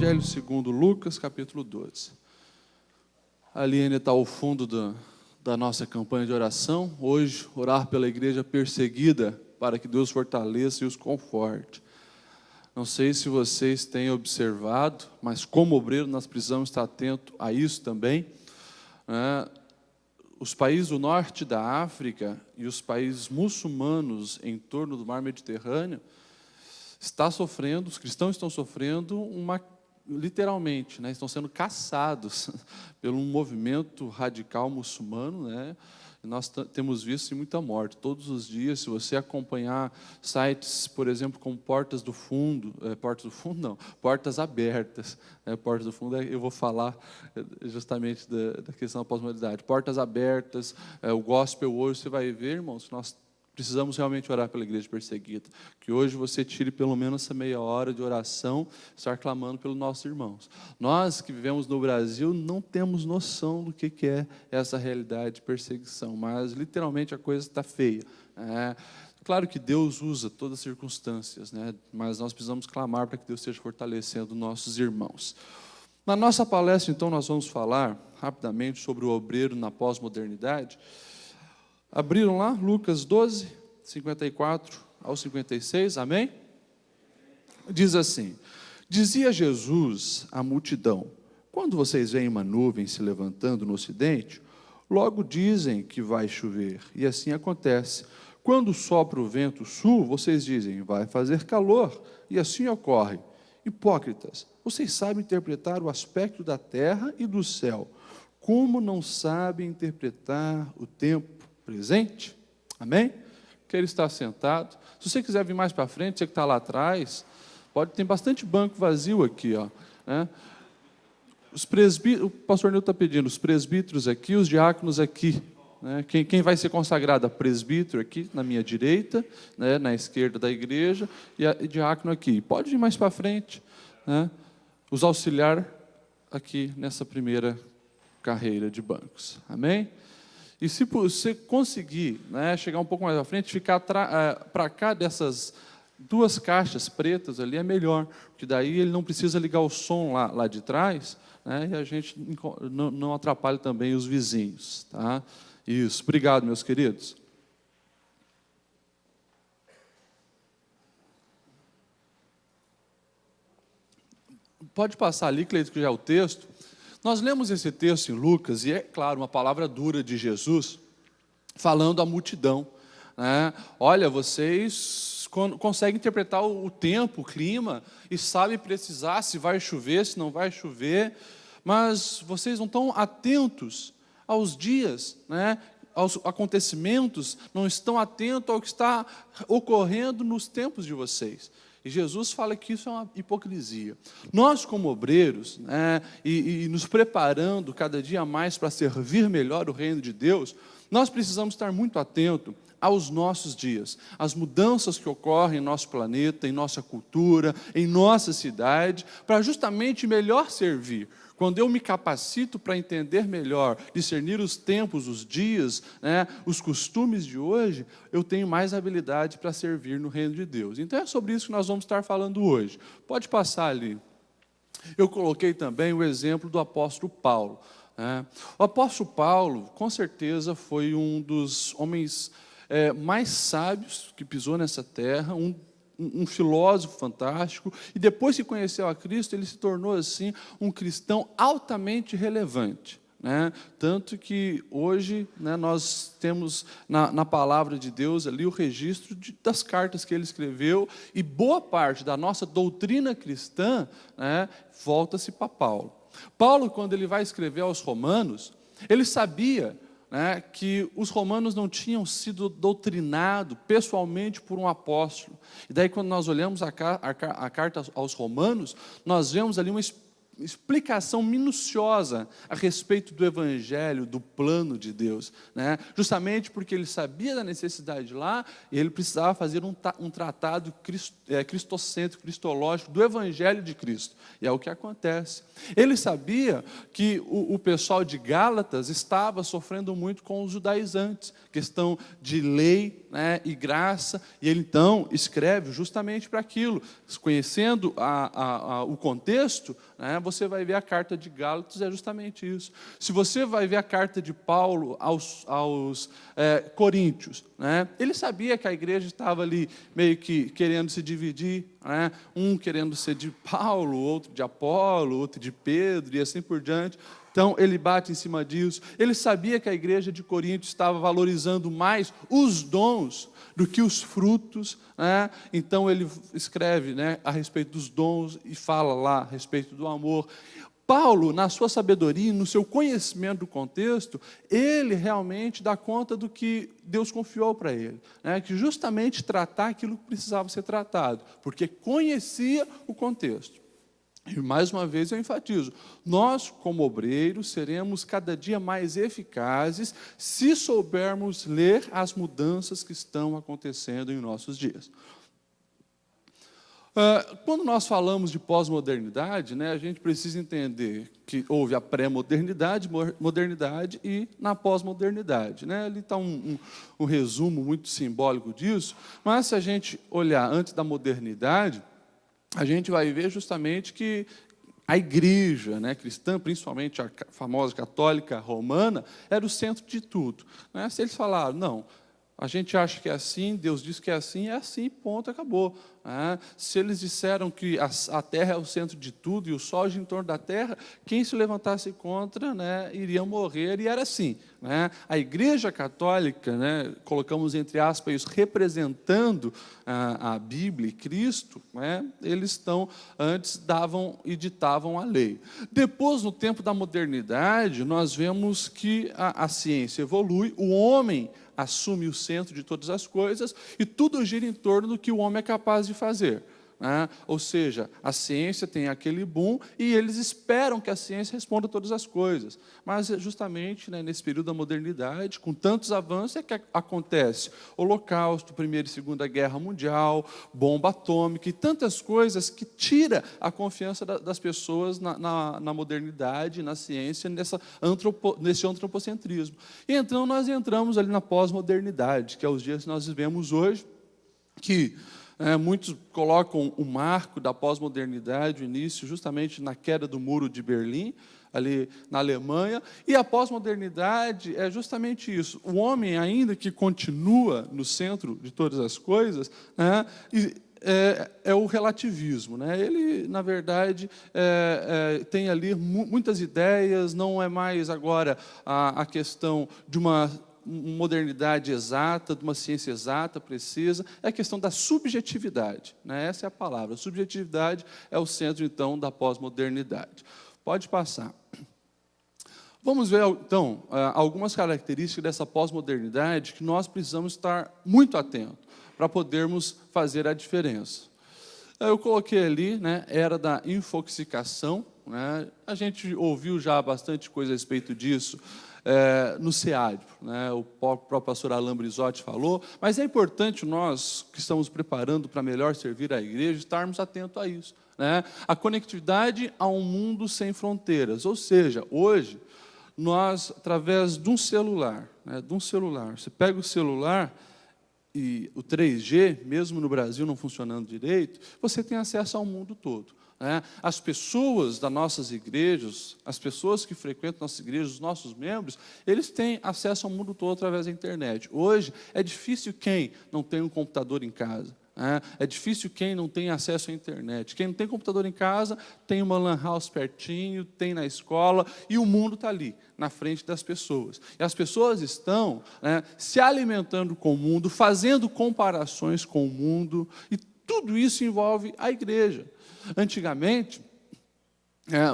Evangelho segundo Lucas, capítulo 12. Ali ainda está o fundo da nossa campanha de oração. Hoje, orar pela igreja perseguida, para que Deus fortaleça e os conforte. Não sei se vocês têm observado, mas como obreiro nós precisamos estar atentos a isso também. Os países do norte da África e os países muçulmanos em torno do mar Mediterrâneo os cristãos estão sofrendo literalmente, estão sendo caçados por um movimento radical muçulmano, E nós temos visto muita morte todos os dias. Se você acompanhar sites, por exemplo, como Portas Abertas, Portas do Fundo, eu vou falar justamente da questão da pós-modernidade. Portas Abertas, o Gospel hoje, você vai ver, irmãos, nós precisamos realmente orar pela igreja perseguida. Que hoje você tire pelo menos essa meia hora de oração, estar clamando pelos nossos irmãos. Nós que vivemos no Brasil não temos noção do que é essa realidade de perseguição, mas literalmente a coisa está feia. Claro que Deus usa todas as circunstâncias, mas nós precisamos clamar para que Deus esteja fortalecendo nossos irmãos. Na nossa palestra, então, nós vamos falar rapidamente sobre o obreiro na pós-modernidade. Abriram lá, Lucas 12, 54 ao 56, amém? Diz assim: dizia Jesus à multidão: quando vocês veem uma nuvem se levantando no ocidente, logo dizem que vai chover, e assim acontece. Quando sopra o vento sul, vocês dizem, vai fazer calor, e assim ocorre. Hipócritas, vocês sabem interpretar o aspecto da terra e do céu, como não sabem interpretar o tempo presente? Amém? Que ele está sentado. Se você quiser vir mais para frente, você que está lá atrás, tem bastante banco vazio aqui, Os presbíteros, o pastor Nilton está pedindo, os presbíteros aqui, os diáconos aqui, Quem vai ser consagrado? Presbítero aqui na minha direita, na esquerda da igreja, e diácono aqui. Pode ir mais para frente, Os auxiliar aqui nessa primeira carreira de bancos. Amém? E se você conseguir chegar um pouco mais à frente, ficar para cá dessas duas caixas pretas ali é melhor, porque daí ele não precisa ligar o som lá de trás, e a gente não atrapalha também os vizinhos. Tá? Isso, obrigado, meus queridos. Pode passar ali, Cleito, que já é o texto. Nós lemos esse texto em Lucas, e é claro, uma palavra dura de Jesus, falando à multidão. Olha, vocês conseguem interpretar o tempo, o clima, e sabem precisar se vai chover, se não vai chover, mas vocês não estão atentos aos dias, aos acontecimentos, não estão atentos ao que está ocorrendo nos tempos de vocês. E Jesus fala que isso é uma hipocrisia. Nós, como obreiros, e nos preparando cada dia mais para servir melhor o reino de Deus, nós precisamos estar muito atentos aos nossos dias, às mudanças que ocorrem em nosso planeta, em nossa cultura, em nossa cidade, para justamente melhor servir. Quando eu me capacito para entender melhor, discernir os tempos, os dias, os costumes de hoje, eu tenho mais habilidade para servir no reino de Deus. Então é sobre isso que nós vamos estar falando hoje. Pode passar ali. Eu coloquei também o exemplo do apóstolo Paulo. O apóstolo Paulo, com certeza, foi um dos homens mais sábios que pisou nessa terra, um filósofo fantástico, e depois que conheceu a Cristo, ele se tornou assim um cristão altamente relevante. Tanto que hoje nós temos na palavra de Deus ali o registro das cartas que ele escreveu, e boa parte da nossa doutrina cristã volta-se para Paulo. Paulo, quando ele vai escrever aos Romanos, ele sabia que os romanos não tinham sido doutrinados pessoalmente por um apóstolo. E daí, quando nós olhamos a carta aos romanos, nós vemos ali uma explicação minuciosa a respeito do Evangelho, do plano de Deus, né? Justamente porque ele sabia da necessidade lá, e ele precisava fazer um tratado cristocêntrico, cristológico do Evangelho de Cristo, e é o que acontece. Ele sabia que o pessoal de Gálatas estava sofrendo muito com os judaizantes, questão de lei, né, e graça, e ele então escreve justamente para aquilo, conhecendo o contexto, né, você vai ver a carta de Gálatas, é justamente isso. Se você vai ver a carta de Paulo aos Coríntios, né, ele sabia que a igreja estava ali meio que querendo se dividir, né, um querendo ser de Paulo, outro de Apolo, outro de Pedro, e assim por diante. Então, ele bate em cima disso. Ele sabia que a igreja de Corinto estava valorizando mais os dons do que os frutos, né? Então, ele escreve, né, a respeito dos dons e fala lá a respeito do amor. Paulo, na sua sabedoria, no seu conhecimento do contexto, ele realmente dá conta do que Deus confiou para ele, né? Que justamente tratar aquilo que precisava ser tratado, porque conhecia o contexto. E mais uma vez eu enfatizo, nós como obreiros seremos cada dia mais eficazes se soubermos ler as mudanças que estão acontecendo em nossos dias. Quando nós falamos de pós-modernidade, né, a gente precisa entender que houve a pré-modernidade, modernidade e na pós-modernidade, né? Ali está um resumo muito simbólico disso, mas se a gente olhar antes da modernidade, a gente vai ver justamente que a igreja, né, cristã, principalmente a famosa católica romana, era o centro de tudo, né? Se eles falaram, não, a gente acha que é assim, Deus diz que é assim, ponto, acabou, né? Se eles disseram que a terra é o centro de tudo e o sol gira em torno da terra, quem se levantasse contra, né, iria morrer, e era assim, né? A igreja católica, né, colocamos entre aspas, representando a Bíblia e Cristo, né, eles antes davam e ditavam a lei. Depois, no tempo da modernidade, nós vemos que a ciência evolui, o homem assume o centro de todas as coisas e tudo gira em torno do que o homem é capaz de fazer, né? Ou seja, a ciência tem aquele boom e eles esperam que a ciência responda a todas as coisas. Mas justamente, né, nesse período da modernidade, com tantos avanços, é que acontece Holocausto, Primeira e Segunda Guerra Mundial, bomba atômica e tantas coisas que tira a confiança das pessoas na modernidade, na ciência, nesse antropocentrismo. E então nós entramos ali na pós-modernidade, que é os dias que nós vivemos hoje, que muitos colocam o marco da pós-modernidade, o início justamente na queda do Muro de Berlim, ali na Alemanha, e a pós-modernidade é justamente isso. O homem, ainda que continua no centro de todas as coisas, né, é o relativismo, né? Ele, na verdade, tem ali muitas ideias, não é mais agora a questão de uma modernidade exata, de uma ciência exata, precisa, é a questão da subjetividade, né? Essa é a palavra. A subjetividade é o centro, então, da pós-modernidade. Pode passar. Vamos ver, então, algumas características dessa pós-modernidade que nós precisamos estar muito atentos para podermos fazer a diferença. Eu coloquei ali, né, era da infoxicação, né? A gente ouviu já bastante coisa a respeito disso, no SEAD, né, o próprio pastor Alain Brizotti falou, mas é importante nós, que estamos preparando para melhor servir a igreja, estarmos atentos a isso, né? A conectividade a um mundo sem fronteiras, ou seja, hoje, nós, através de um celular, né, você pega o celular e o 3G, mesmo no Brasil não funcionando direito, você tem acesso ao mundo todo. As pessoas das nossas igrejas, as pessoas que frequentam nossas igrejas, os nossos membros, eles têm acesso ao mundo todo através da internet. Hoje, é difícil quem não tem um computador em casa. É difícil quem não tem acesso à internet. Quem não tem computador em casa, tem uma lan house pertinho, tem na escola, e o mundo está ali, na frente das pessoas. E as pessoas estão, né, se alimentando com o mundo, fazendo comparações com o mundo, e tudo isso envolve a igreja. Antigamente,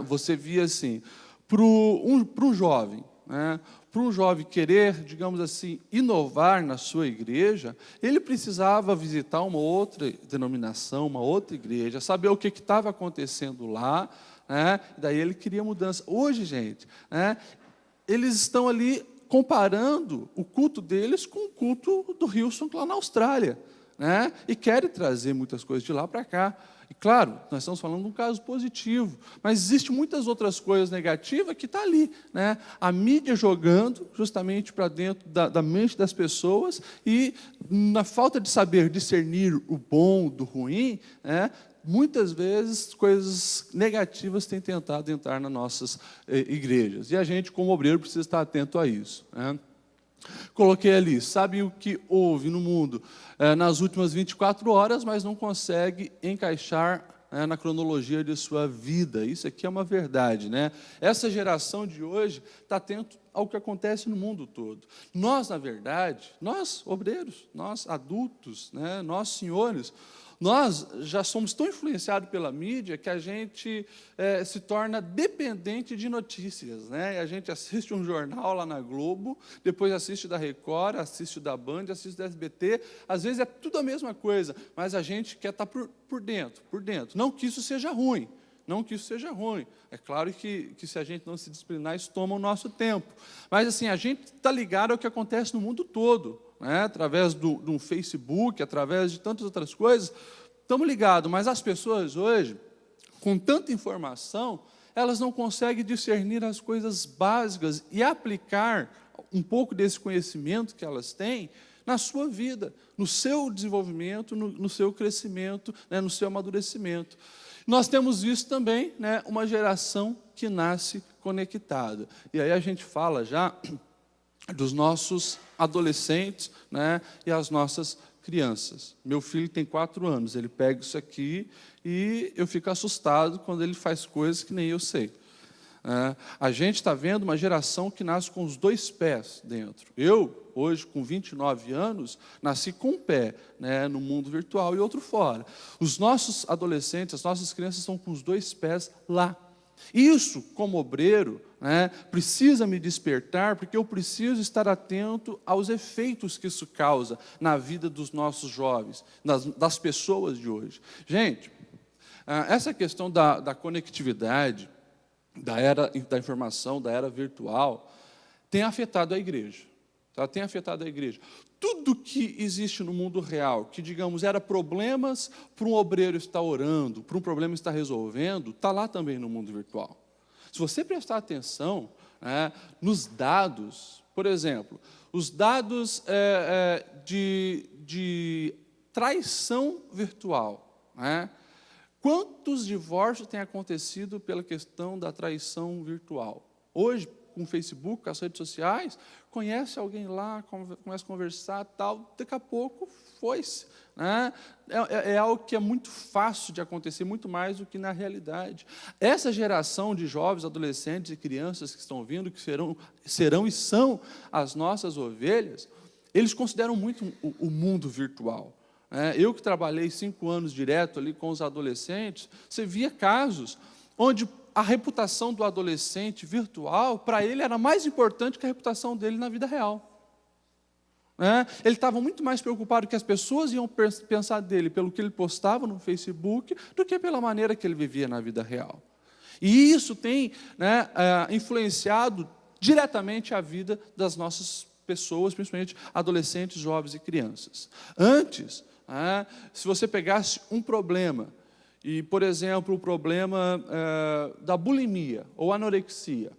você via assim, para um jovem, né, para um jovem querer, digamos assim, inovar na sua igreja, ele precisava visitar uma outra denominação, uma outra igreja, saber o que estava acontecendo lá, né? Daí ele queria mudança. Hoje, gente, né, eles estão ali comparando o culto deles com o culto do Hillsong lá na Austrália, né? E querem trazer muitas coisas de lá para cá. E claro, nós estamos falando de um caso positivo, mas existem muitas outras coisas negativas que estão ali, né? A mídia jogando justamente para dentro da mente das pessoas e na falta de saber discernir o bom do ruim, né? Muitas vezes coisas negativas têm tentado entrar nas nossas igrejas. E a gente, como obreiro, precisa estar atento a isso, né? Coloquei ali, sabe o que houve no mundo nas últimas 24 horas, mas não consegue encaixar na cronologia de sua vida. Isso aqui é uma verdade, né? Essa geração de hoje está atento ao que acontece no mundo todo. Nós, na verdade, nós obreiros, nós adultos, né, nós senhores, nós já somos tão influenciados pela mídia que a gente se torna dependente de notícias, né? A gente assiste um jornal lá na Globo, depois assiste da Record, assiste da Band, assiste da SBT. Às vezes é tudo a mesma coisa, mas a gente quer estar por dentro, por dentro. Não que isso seja ruim, não que isso seja ruim. É claro que se a gente não se disciplinar, isso toma o nosso tempo. Mas assim, a gente está ligado ao que acontece no mundo todo, né? Através do Facebook, através de tantas outras coisas, estamos ligados. Mas as pessoas hoje, com tanta informação, elas não conseguem discernir as coisas básicas e aplicar um pouco desse conhecimento que elas têm na sua vida, no seu desenvolvimento, no seu crescimento, né, no seu amadurecimento. Nós temos visto também, né, uma geração que nasce conectada. E aí a gente fala já dos nossos adolescentes, né, e as nossas crianças. Meu filho tem 4 anos, ele pega isso aqui e eu fico assustado quando ele faz coisas que nem eu sei. A gente está vendo uma geração que nasce com os 2 pés dentro. Eu, hoje, com 29 anos, nasci com um pé, né, no mundo virtual e outro fora. Os nossos adolescentes, as nossas crianças estão com os 2 pés lá. Isso, como obreiro, né, precisa me despertar, porque eu preciso estar atento aos efeitos que isso causa na vida dos nossos jovens, das pessoas de hoje. Gente, essa questão da conectividade, da era da informação, da era virtual, tem afetado a igreja. Tá? Tem afetado a igreja. Tudo que existe no mundo real, que, digamos, era problemas para um obreiro estar orando, para um problema estar resolvendo, está lá também no mundo virtual. Se você prestar atenção, né, nos dados, por exemplo, os dados de traição virtual, né? Quantos divórcios têm acontecido pela questão da traição virtual? Hoje, com o Facebook, com as redes sociais, conhece alguém lá, começa a conversar, tal, daqui a pouco foi-se, né? É algo que é muito fácil de acontecer, muito mais do que na realidade. Essa geração de jovens, adolescentes e crianças que estão vindo, que serão e são as nossas ovelhas, eles consideram muito o mundo virtual. Eu que trabalhei 5 anos direto ali com os adolescentes, você via casos onde a reputação do adolescente virtual, para ele, era mais importante que a reputação dele na vida real. Ele estava muito mais preocupado que as pessoas iam pensar dele pelo que ele postava no Facebook do que pela maneira que ele vivia na vida real. E isso tem, né, influenciado diretamente a vida das nossas pessoas, principalmente adolescentes, jovens e crianças. Antes, se você pegasse um problema, e, por exemplo, o problema da bulimia ou anorexia,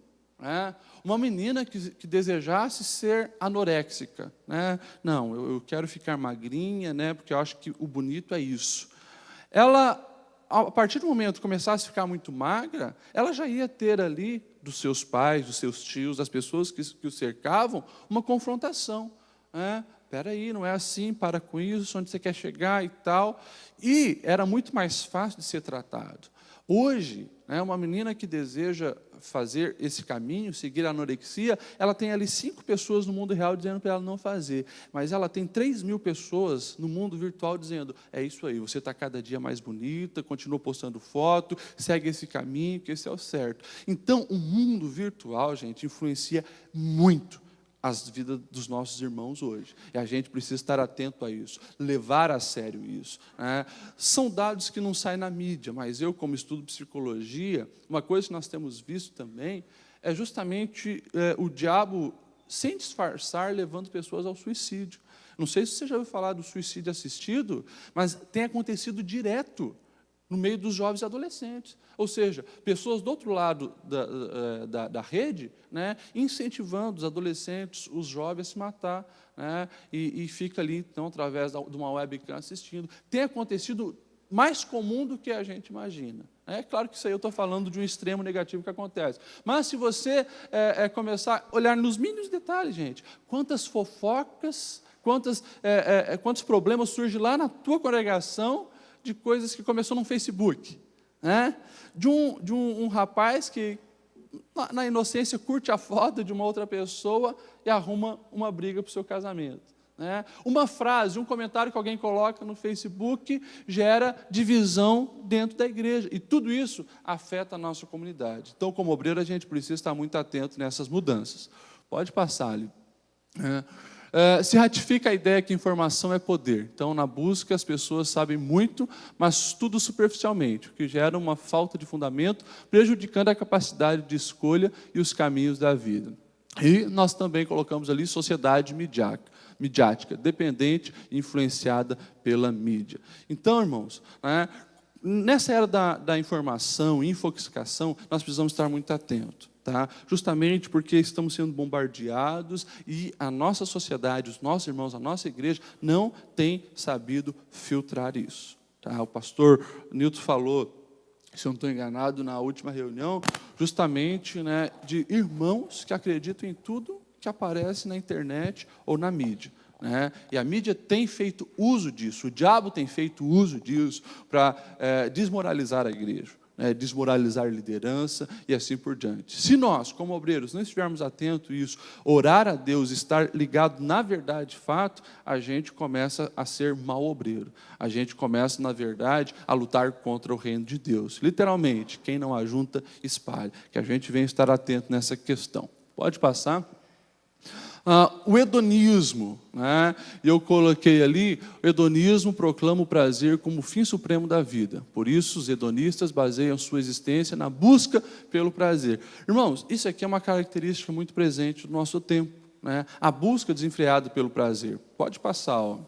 uma menina que desejasse ser anoréxica, não, eu quero ficar magrinha, porque eu acho que o bonito é isso. Ela, a partir do momento que começasse a ficar muito magra, ela já ia ter ali, dos seus pais, dos seus tios, das pessoas que o cercavam, uma confrontação. Espera aí, não é assim, para com isso, onde você quer chegar e tal. E era muito mais fácil de ser tratado. Hoje, uma menina que deseja fazer esse caminho, seguir a anorexia, ela tem ali 5 pessoas no mundo real dizendo para ela não fazer, mas ela tem 3.000 pessoas no mundo virtual dizendo, é isso aí, você está cada dia mais bonita, continua postando foto, segue esse caminho, que esse é o certo. Então, o mundo virtual, gente, influencia muito as vidas dos nossos irmãos hoje. E a gente precisa estar atento a isso, levar a sério isso, né? São dados que não saem na mídia, mas eu, como estudo psicologia, uma coisa que nós temos visto também é justamente o diabo, sem disfarçar, levando pessoas ao suicídio. Não sei se você já ouviu falar do suicídio assistido, mas tem acontecido direto no meio dos jovens e adolescentes. Ou seja, pessoas do outro lado da rede, né, incentivando os adolescentes, os jovens a se matar, né, e fica ali, então, através de uma webcam assistindo. Tem acontecido mais comum do que a gente imagina. É claro que isso aí eu estou falando de um extremo negativo que acontece. Mas se você começar a olhar nos mínimos detalhes, gente, quantas fofocas, quantos problemas surgem lá na tua congregação de coisas que começou no Facebook, né? De um rapaz que, na inocência, curte a foto de uma outra pessoa e arruma uma briga para o seu casamento, né? Uma frase, um comentário que alguém coloca no Facebook gera divisão dentro da igreja, e tudo isso afeta a nossa comunidade. Então, como obreiro, a gente precisa estar muito atento nessas mudanças. Pode passar ali. Se ratifica a ideia que informação é poder. Então, na busca, as pessoas sabem muito, mas tudo superficialmente, o que gera uma falta de fundamento, prejudicando a capacidade de escolha e os caminhos da vida. E nós também colocamos ali sociedade midiática, dependente e influenciada pela mídia. Então, irmãos, né, nessa era da informação, infoxicação, nós precisamos estar muito atentos. Tá? Justamente porque estamos sendo bombardeados e a nossa sociedade, os nossos irmãos, a nossa igreja não tem sabido filtrar isso. Tá? O pastor Nilton falou, se eu não estou enganado, na última reunião, justamente, né, de irmãos que acreditam em tudo que aparece na internet ou na mídia. Né? E a mídia tem feito uso disso, o diabo tem feito uso disso para desmoralizar a igreja. Desmoralizar a liderança e assim por diante. Se nós, como obreiros, não estivermos atentos a isso, orar a Deus, estar ligado na verdade, fato, a gente começa a ser mau obreiro. A gente começa, na verdade, a lutar contra o reino de Deus. Literalmente, quem não ajunta, espalha. Que a gente venha estar atento nessa questão. Pode passar? O hedonismo, né? Eu coloquei ali, o hedonismo proclama o prazer como o fim supremo da vida. Por isso, os hedonistas baseiam sua existência na busca pelo prazer. Irmãos, isso aqui é uma característica muito presente do nosso tempo, né? A busca desenfreada pelo prazer. Pode passar, ó.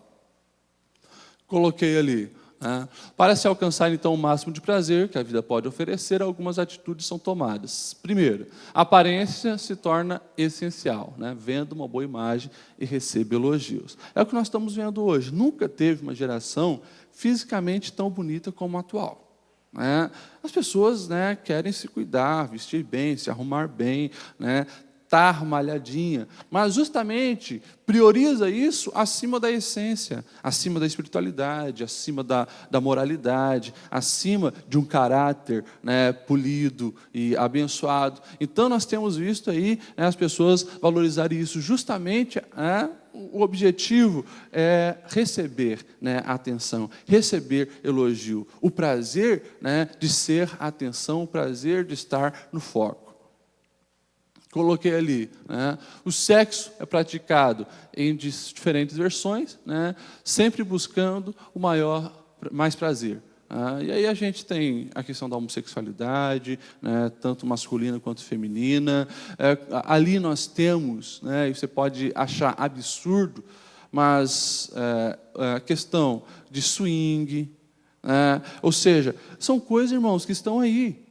Coloquei ali. Para se alcançar, então, o máximo de prazer que a vida pode oferecer, algumas atitudes são tomadas. Primeiro, a aparência se torna essencial, né? Venda uma boa imagem e receba elogios. É o que nós estamos vendo hoje. Nunca teve uma geração fisicamente tão bonita como a atual. Né? As pessoas, né, querem se cuidar, vestir bem, se arrumar bem, né? Estar malhadinha, mas justamente prioriza isso acima da essência, acima da espiritualidade, acima da moralidade, acima de um caráter, né, polido e abençoado. Então nós temos visto aí, né, as pessoas valorizarem isso justamente, o objetivo é receber, né, atenção, receber elogio, o prazer, né, de ser atenção, o prazer de estar no foco. Coloquei ali, né? O sexo é praticado em diferentes versões, né? Sempre buscando o mais prazer. E aí a gente tem a questão da homossexualidade, né? Tanto masculina quanto feminina. Ali nós temos, né? E você pode achar absurdo, mas a questão de swing, ou seja, são coisas, irmãos, que estão aí.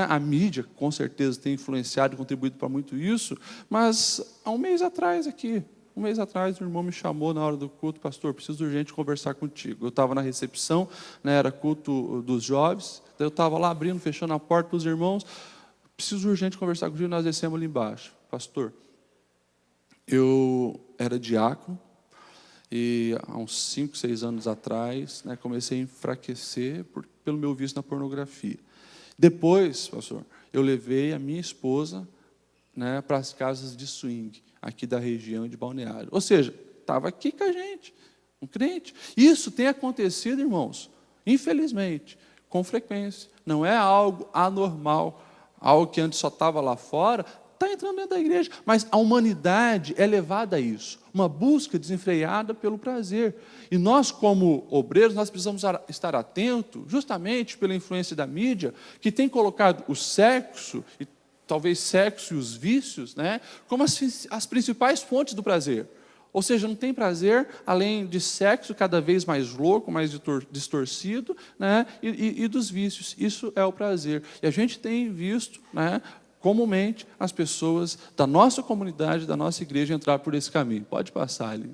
A mídia, com certeza, tem influenciado e contribuído para muito isso, mas há um mês atrás, o irmão me chamou na hora do culto, pastor, preciso urgente conversar contigo. Eu estava na recepção, né, era culto dos jovens, eu estava lá abrindo, fechando a porta para os irmãos, preciso urgente conversar contigo, nós descemos ali embaixo. Pastor, eu era diácono, e há uns 5, 6 anos atrás, né, comecei a enfraquecer pelo meu vício na pornografia. Depois, pastor, eu levei a minha esposa, né, para as casas de swing, aqui da região de Balneário. Ou seja, estava aqui com a gente, um crente. Isso tem acontecido, irmãos, infelizmente, com frequência. Não é algo anormal, algo que antes só estava lá fora, está entrando dentro da igreja, mas a humanidade é levada a isso, uma busca desenfreada pelo prazer. E nós, como obreiros, nós precisamos estar atentos, justamente pela influência da mídia, que tem colocado o sexo, e talvez sexo e os vícios, né, como as principais fontes do prazer. Ou seja, não tem prazer além de sexo cada vez mais louco, mais distorcido, né, e dos vícios. Isso é o prazer. E a gente tem visto, né, comumente as pessoas da nossa comunidade, da nossa igreja entrar por esse caminho. Pode passar ali.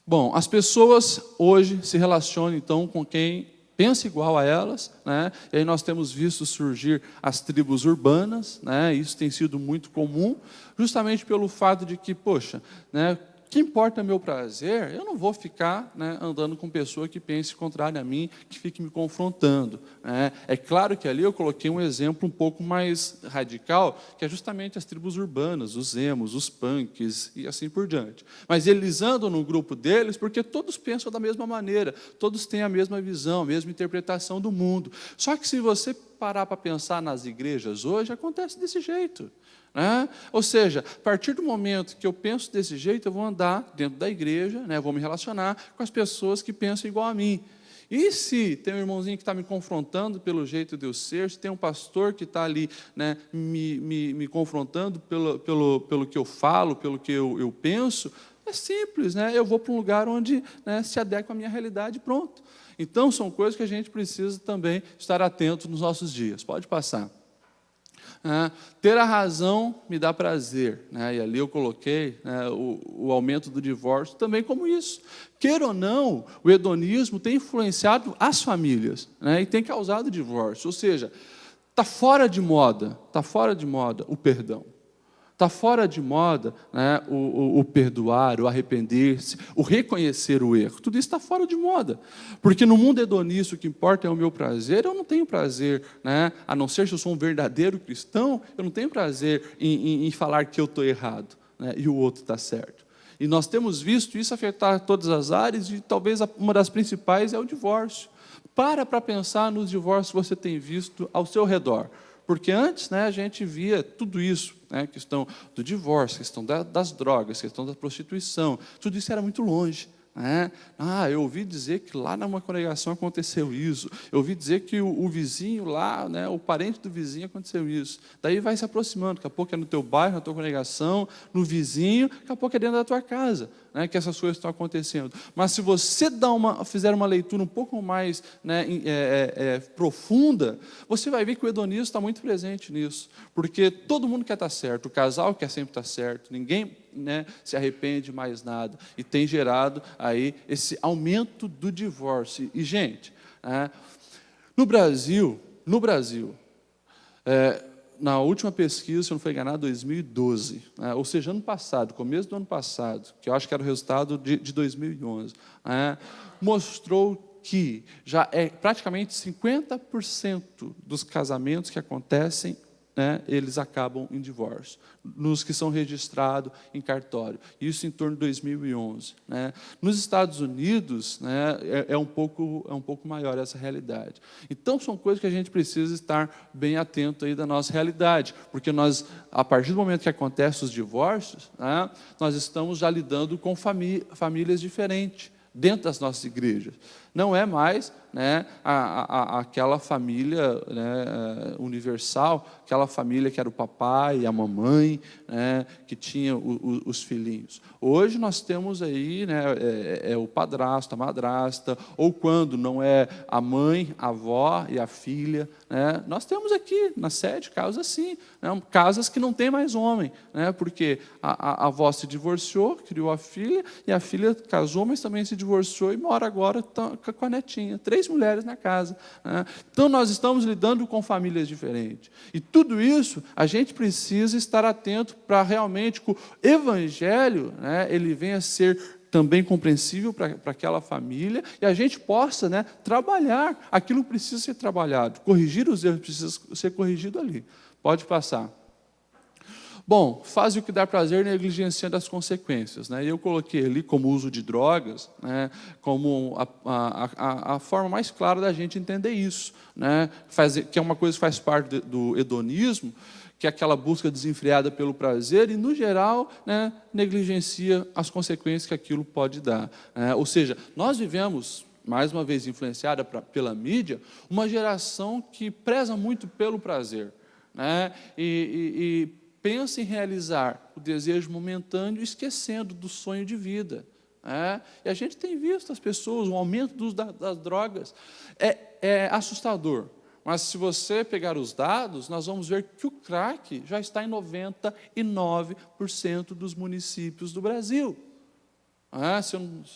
Bom, as pessoas hoje se relacionam então com quem pensa igual a elas, né? E aí nós temos visto surgir as tribos urbanas, né? Isso tem sido muito comum, justamente pelo fato de que, poxa, né, o que importa é meu prazer, eu não vou ficar, né, andando com pessoa que pense contrário a mim, que fique me confrontando, né? É claro que ali eu coloquei um exemplo um pouco mais radical, que é justamente as tribos urbanas, os emos, os punks e assim por diante. Mas eles andam no grupo deles porque todos pensam da mesma maneira, todos têm a mesma visão, a mesma interpretação do mundo. Só que se você parar para pensar nas igrejas hoje, acontece desse jeito. Né? Ou seja, a partir do momento que eu penso desse jeito, eu vou andar dentro da igreja, né? Vou me relacionar com as pessoas que pensam igual a mim. E se tem um irmãozinho que está me confrontando pelo jeito de eu ser, se tem um pastor que está ali, né, me confrontando pelo que eu falo, pelo que eu penso, é simples, né? Eu vou para um lugar onde, né, se adequa à minha realidade e pronto. Então, são coisas que a gente precisa também estar atento nos nossos dias. Pode passar. Ter a razão me dá prazer, né? E ali eu coloquei, né, o aumento do divórcio também como isso. Queira ou não, o hedonismo tem influenciado as famílias, né, e tem causado divórcio. Ou seja, está fora de moda o perdão. Está fora de moda, né, o perdoar, o arrepender-se, o reconhecer o erro. Tudo isso está fora de moda. Porque no mundo hedonista o que importa é o meu prazer. Eu não tenho prazer, né, a não ser se eu sou um verdadeiro cristão, eu não tenho prazer em falar que eu estou errado, né, e o outro está certo. E nós temos visto isso afetar todas as áreas e talvez uma das principais é o divórcio. Para pensar nos divórcios que você tem visto ao seu redor. Porque antes, né, a gente via tudo isso, né, questão do divórcio, questão das drogas, questão da prostituição, tudo isso era muito longe. Né? Eu ouvi dizer que lá numa congregação aconteceu isso, eu ouvi dizer que o vizinho lá, né, o parente do vizinho aconteceu isso. Daí vai se aproximando, daqui a pouco é no teu bairro, na tua congregação, no vizinho, daqui a pouco é dentro da tua casa, né, que essas coisas estão acontecendo. Mas se você fizer uma leitura um pouco mais, né, profunda, você vai ver que o hedonismo está muito presente nisso, porque todo mundo quer estar certo, o casal quer sempre estar certo, ninguém, né, se arrepende de mais nada, e tem gerado aí esse aumento do divórcio. E, gente, no Brasil, na última pesquisa, se eu não for enganado, 2012, ou seja, ano passado, começo do ano passado, que eu acho que era o resultado de 2011, mostrou que já é praticamente 50% dos casamentos que acontecem, né, eles acabam em divórcio, nos que são registrados em cartório. Isso em torno de 2011. Né? Nos Estados Unidos, né, é um pouco maior essa realidade. Então, são coisas que a gente precisa estar bem atento aí da nossa realidade, porque nós, a partir do momento que acontecem os divórcios, né, nós estamos já lidando com famílias diferentes dentro das nossas igrejas. Não é mais, né, aquela família, né, universal, aquela família que era o papai e a mamãe, né, que tinha os filhinhos. Hoje nós temos aí, né, o padrasto, a madrasta, ou quando não é a mãe, a avó e a filha, né, nós temos aqui na sede casos assim, né, casas que não tem mais homem, né, porque a avó se divorciou, criou a filha, e a filha casou, mas também se divorciou e mora agora com a netinha, 3 mulheres na casa. Né? Então, nós estamos lidando com famílias diferentes. E tudo isso, a gente precisa estar atento para realmente que o evangelho, né, ele venha a ser também compreensível para aquela família e a gente possa, né, trabalhar aquilo que precisa ser trabalhado, corrigir os erros que precisam ser corrigidos ali. Pode passar. Bom, faz o que dá prazer, negligenciando as consequências, né? E eu coloquei ali como uso de drogas, né, como a forma mais clara da gente entender isso, né? Que é uma coisa que faz parte do hedonismo, que é aquela busca desenfreada pelo prazer e, no geral, né, negligencia as consequências que aquilo pode dar. Ou seja, nós vivemos, mais uma vez influenciada pela mídia, uma geração que preza muito pelo prazer, né? E pensa em realizar o desejo momentâneo, esquecendo do sonho de vida. E a gente tem visto as pessoas, o aumento do uso das drogas. É assustador. Mas se você pegar os dados, nós vamos ver que o crack já está em 99% dos municípios do Brasil.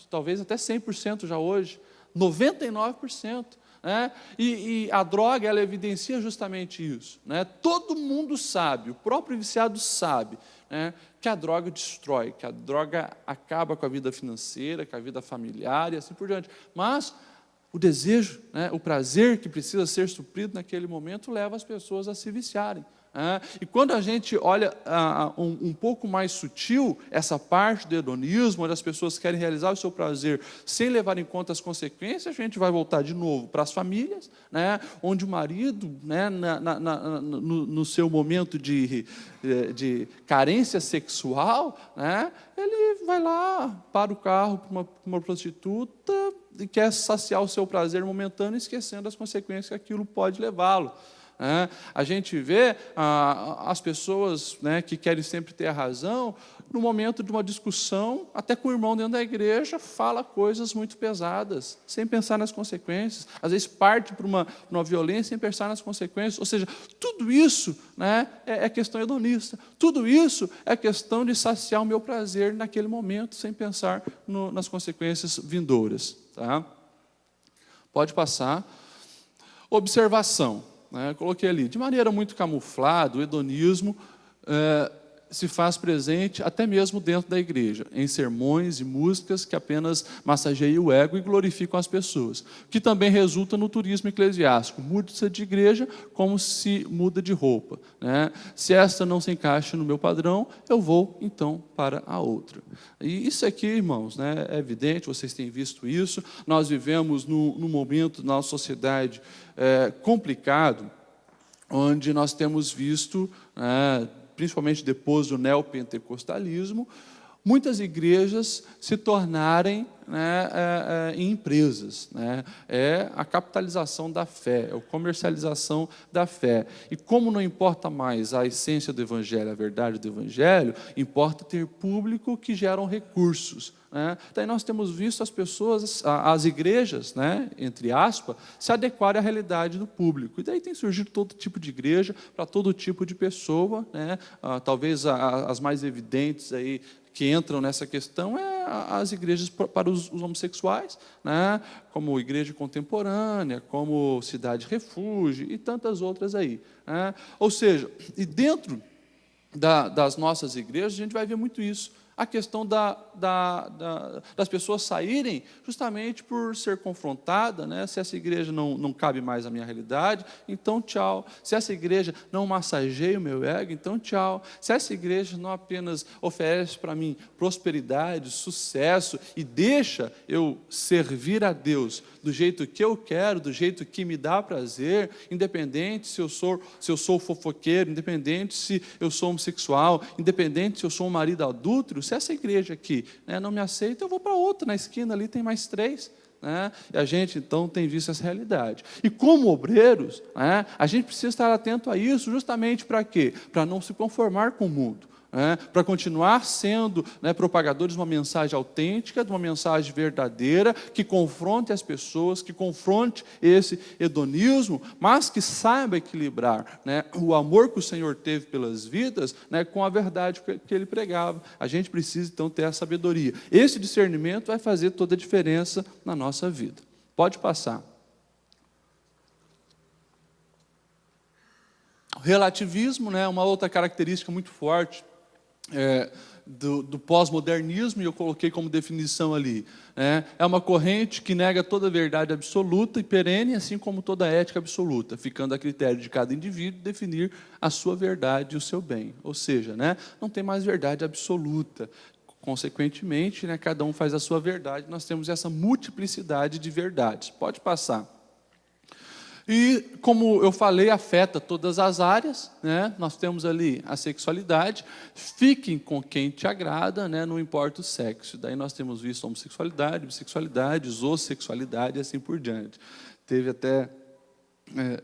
Talvez até 100% já hoje. 99%. E a droga, ela evidencia justamente isso. Todo mundo sabe, o próprio viciado sabe, que a droga destrói, que a droga acaba com a vida financeira, com a vida familiar e assim por diante. Mas o desejo, o prazer que precisa ser suprido naquele momento leva as pessoas a se viciarem. E quando a gente olha um pouco mais sutil essa parte do hedonismo, onde as pessoas querem realizar o seu prazer sem levar em conta as consequências, a gente vai voltar de novo para as famílias, onde o marido, no seu momento de carência sexual, ele vai lá, para o carro para uma prostituta e quer saciar o seu prazer momentâneo, esquecendo as consequências que aquilo pode levá-lo. A gente vê as pessoas que querem sempre ter a razão, no momento de uma discussão, até com o irmão dentro da igreja, fala coisas muito pesadas, sem pensar nas consequências. Às vezes parte para uma violência sem pensar nas consequências. Ou seja, tudo isso é questão hedonista. Tudo isso é questão de saciar o meu prazer naquele momento, sem pensar nas consequências vindouras. Tá? Pode passar. Observação. Coloquei ali, de maneira muito camuflada, o hedonismo se faz presente até mesmo dentro da igreja, em sermões e músicas que apenas massageiam o ego e glorificam as pessoas, que também resulta no turismo eclesiástico, muda-se de igreja como se muda de roupa. Se esta não se encaixa no meu padrão, eu vou então para a outra. E isso aqui, irmãos, é evidente, vocês têm visto isso, nós vivemos num momento na nossa sociedade complicado, onde nós temos visto, principalmente depois do neopentecostalismo, muitas igrejas se tornarem em empresas. É a capitalização da fé, é a comercialização da fé. E como não importa mais a essência do Evangelho, a verdade do Evangelho, importa ter público que geram recursos. Daí nós temos visto as pessoas, as igrejas, entre aspas, se adequarem à realidade do público. E daí tem surgido todo tipo de igreja, para todo tipo de pessoa. Talvez as mais evidentes aí, que entram nessa questão as igrejas para os homossexuais, como igreja contemporânea, como cidade refúgio e tantas outras aí. Ou seja, e dentro das nossas igrejas, a gente vai ver muito isso. A questão das pessoas saírem justamente por ser confrontada, se essa igreja não cabe mais à minha realidade, então tchau. Se essa igreja não massageia o meu ego, então tchau. Se essa igreja não apenas oferece para mim prosperidade, sucesso e deixa eu servir a Deus do jeito que eu quero, do jeito que me dá prazer, independente se eu sou fofoqueiro, independente se eu sou homossexual, independente se eu sou um marido adúltero, se essa igreja aqui não me aceita, eu vou para outra, na esquina ali tem mais 3. E a gente, então, tem visto essa realidade. E como obreiros, a gente precisa estar atento a isso, justamente para quê? Para não se conformar com o mundo. Para continuar sendo propagadores de uma mensagem autêntica, de uma mensagem verdadeira, que confronte as pessoas, que confronte esse hedonismo, mas que saiba equilibrar o amor que o Senhor teve pelas vidas com a verdade que Ele pregava. A gente precisa, então, ter a sabedoria. Esse discernimento vai fazer toda a diferença na nossa vida. Pode passar. O relativismo, uma outra característica muito forte do pós-modernismo, e eu coloquei como definição ali, né? É uma corrente que nega toda a verdade absoluta e perene, assim como toda a ética absoluta, ficando a critério de cada indivíduo definir a sua verdade e o seu bem. Ou seja, né, não tem mais verdade absoluta. Consequentemente, né, cada um faz a sua verdade, nós temos essa multiplicidade de verdades. Pode passar. E, como eu falei, afeta todas as áreas, né? Nós temos ali a sexualidade, fiquem com quem te agrada, né? Não importa o sexo. Daí nós temos visto homossexualidade, bissexualidade, zoosexualidade e assim por diante. Teve até,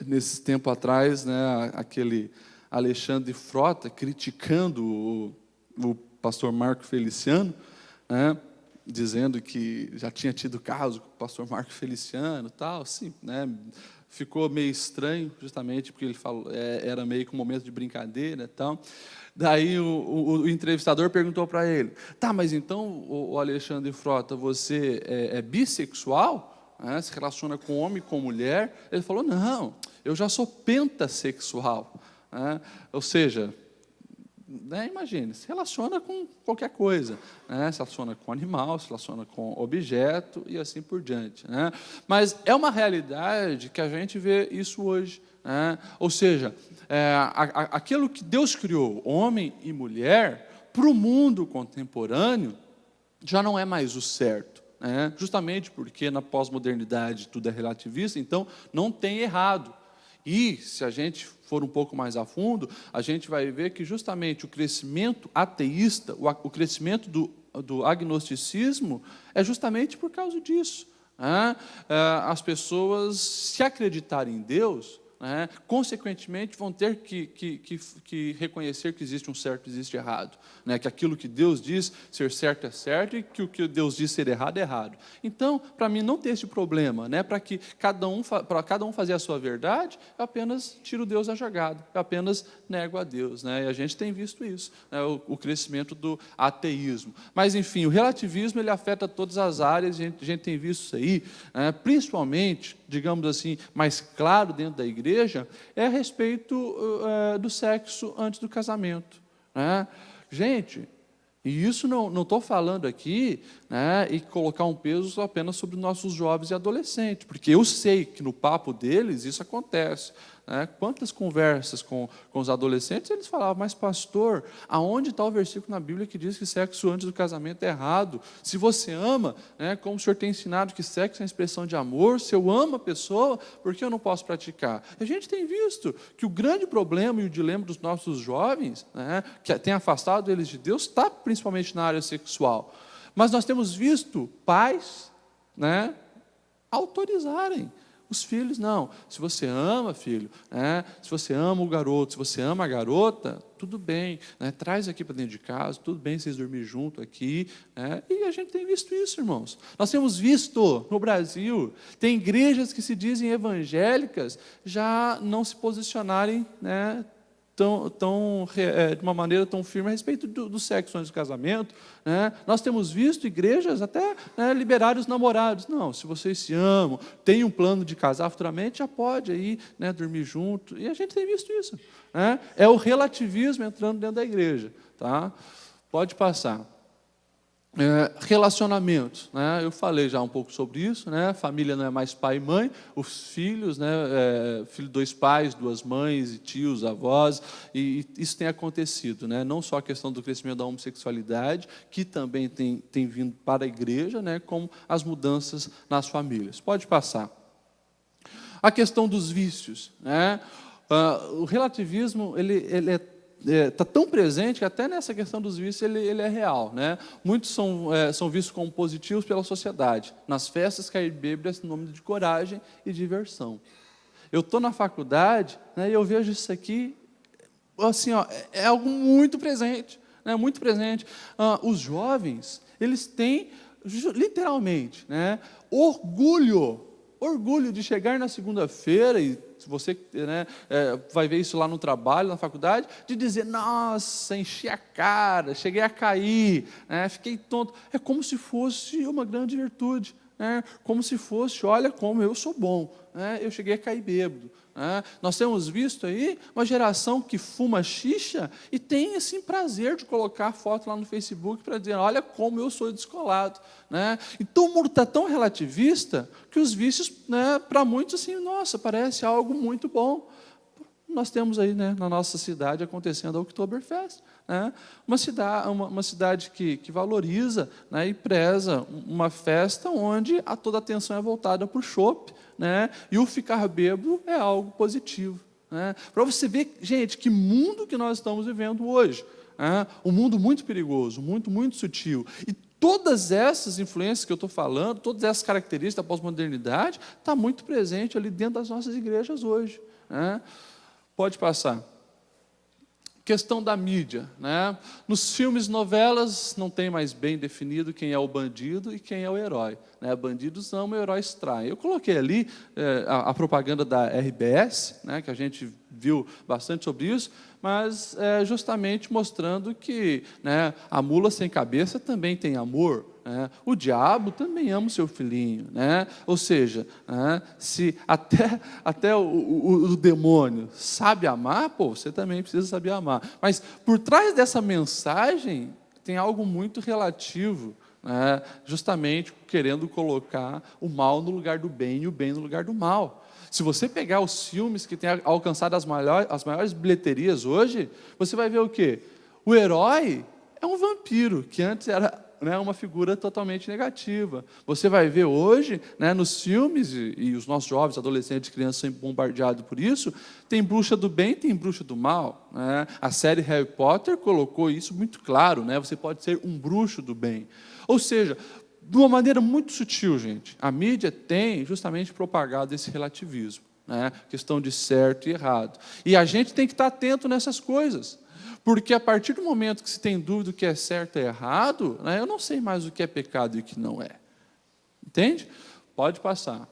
nesse tempo atrás, né, aquele Alexandre Frota criticando o pastor Marco Feliciano, né? Dizendo que já tinha tido caso com o pastor Marco Feliciano, tal, sim, né? Ficou meio estranho, justamente porque ele falou, era meio que um momento de brincadeira e tal. Daí o entrevistador perguntou para ele: tá, mas então, o Alexandre Frota, você é bissexual? Né? Se relaciona com homem e com mulher? Ele falou: não, eu já sou pentassexual. Né? Ou seja, né, imagine, se relaciona com qualquer coisa, né, se relaciona com animal, se relaciona com objeto e assim por diante. Né? Mas é uma realidade que a gente vê isso hoje. Né? Ou seja, aquilo que Deus criou, homem e mulher, para o mundo contemporâneo, já não é mais o certo. Né? Justamente porque na pós-modernidade tudo é relativista, então não tem errado. E, se a gente for um pouco mais a fundo, a gente vai ver que justamente o crescimento ateísta, o crescimento do agnosticismo, é justamente por causa disso. Né? As pessoas, se acreditarem em Deus, né, consequentemente vão ter que reconhecer que existe um certo e existe errado. Né, que aquilo que Deus diz ser certo é certo e que o que Deus diz ser errado é errado. Então, para mim não ter esse problema, né, para cada um fazer a sua verdade, eu apenas tiro Deus da jogada, eu apenas nego a Deus. Né, e a gente tem visto isso, né, o crescimento do ateísmo. Mas, enfim, o relativismo ele afeta todas as áreas, a gente tem visto isso aí, né, principalmente, digamos assim, mais claro dentro da igreja, é a respeito do sexo antes do casamento. Né? Gente, e isso não estou falando aqui, né, e colocar um peso apenas sobre nossos jovens e adolescentes, porque eu sei que no papo deles isso acontece. Né? Quantas conversas com os adolescentes, eles falavam: mas pastor, aonde está o versículo na Bíblia que diz que sexo antes do casamento é errado? Se você ama, né, como o senhor tem ensinado que sexo é uma expressão de amor, se eu amo a pessoa, por que eu não posso praticar? A gente tem visto que o grande problema e o dilema dos nossos jovens, né, que tem afastado eles de Deus, está principalmente na área sexual. Mas nós temos visto pais, né, autorizarem os filhos. Não, se você ama, filho, né, se você ama o garoto, se você ama a garota, tudo bem, né, traz aqui para dentro de casa, tudo bem vocês dormirem junto aqui. Né, e a gente tem visto isso, irmãos. Nós temos visto no Brasil, tem igrejas que se dizem evangélicas já não se posicionarem, né, de uma maneira tão firme a respeito do sexo antes do casamento. Né? Nós temos visto igrejas até, né, liberar os namorados. Não, se vocês se amam, têm um plano de casar futuramente, já pode aí, né, dormir junto. E a gente tem visto isso. Né? É o relativismo entrando dentro da igreja. Tá? Pode passar. Relacionamentos, né? Eu falei já um pouco sobre isso, né? Família não é mais pai e mãe, os filhos, né? Filho, 2 pais, 2 mães, e tios, avós, e isso tem acontecido, né? Não só a questão do crescimento da homossexualidade, que também tem vindo para a igreja, né? Como as mudanças nas famílias. Pode passar. A questão dos vícios, né? O relativismo ele está tão presente que até nessa questão dos vícios ele é real. Né? Muitos são vistos como positivos pela sociedade. Nas festas, cair bêbado é sinônimo de coragem e diversão. Eu estou na faculdade, né, e eu vejo isso aqui, assim, ó, é algo muito presente. Né, muito presente. Os jovens, eles têm, literalmente, né, orgulho de chegar na segunda-feira, e você, né, vai ver isso lá no trabalho, na faculdade, de dizer: nossa, enchi a cara, cheguei a cair, né, fiquei tonto. É como se fosse uma grande virtude. como se fosse, olha como eu sou bom, eu cheguei a cair bêbado. Nós temos visto aí uma geração que fuma xixa e tem assim, prazer de colocar foto lá no Facebook para dizer, olha como eu sou descolado. Então o mundo está tão relativista que os vícios, para muitos, assim, nossa, parece algo muito bom. Nós temos aí, na nossa cidade acontecendo a Oktoberfest, uma cidade que valoriza, e preza uma festa onde toda a atenção é voltada para o chopp, e o ficar bêbado é algo positivo. Para você ver, gente, que mundo que nós estamos vivendo hoje. Um mundo muito perigoso, muito sutil. E todas essas influências que eu estou falando, todas essas características da pós-modernidade, está muito presente ali dentro das nossas igrejas hoje. Pode passar. Questão da mídia. Nos filmes, novelas, não tem mais bem definido quem é o bandido e quem é o herói. Bandidos amam, heróis traem. Eu coloquei ali a propaganda da RBS, que a gente viu bastante sobre isso, mas justamente mostrando que a mula sem cabeça também tem amor. O diabo também ama o seu filhinho. Ou seja, se até o demônio sabe amar, você também precisa saber amar. Mas por trás dessa mensagem tem algo muito relativo, justamente querendo colocar o mal no lugar do bem e o bem no lugar do mal. Se você pegar os filmes que têm alcançado as maiores bilheterias hoje, você vai ver o quê? O herói é um vampiro, que antes era uma figura totalmente negativa. Você vai ver hoje, nos filmes, e os nossos jovens, adolescentes, crianças são bombardeados por isso, tem bruxa do bem, tem bruxa do mal. A série Harry Potter colocou isso muito claro. Você pode ser um bruxo do bem. Ou seja, de uma maneira muito sutil, gente, a mídia tem justamente propagado esse relativismo, questão de certo e errado. E a gente tem que estar atento nessas coisas. Porque a partir do momento que se tem dúvida do que é certo e errado, eu não sei mais o que é pecado e o que não é. Entende? Pode passar.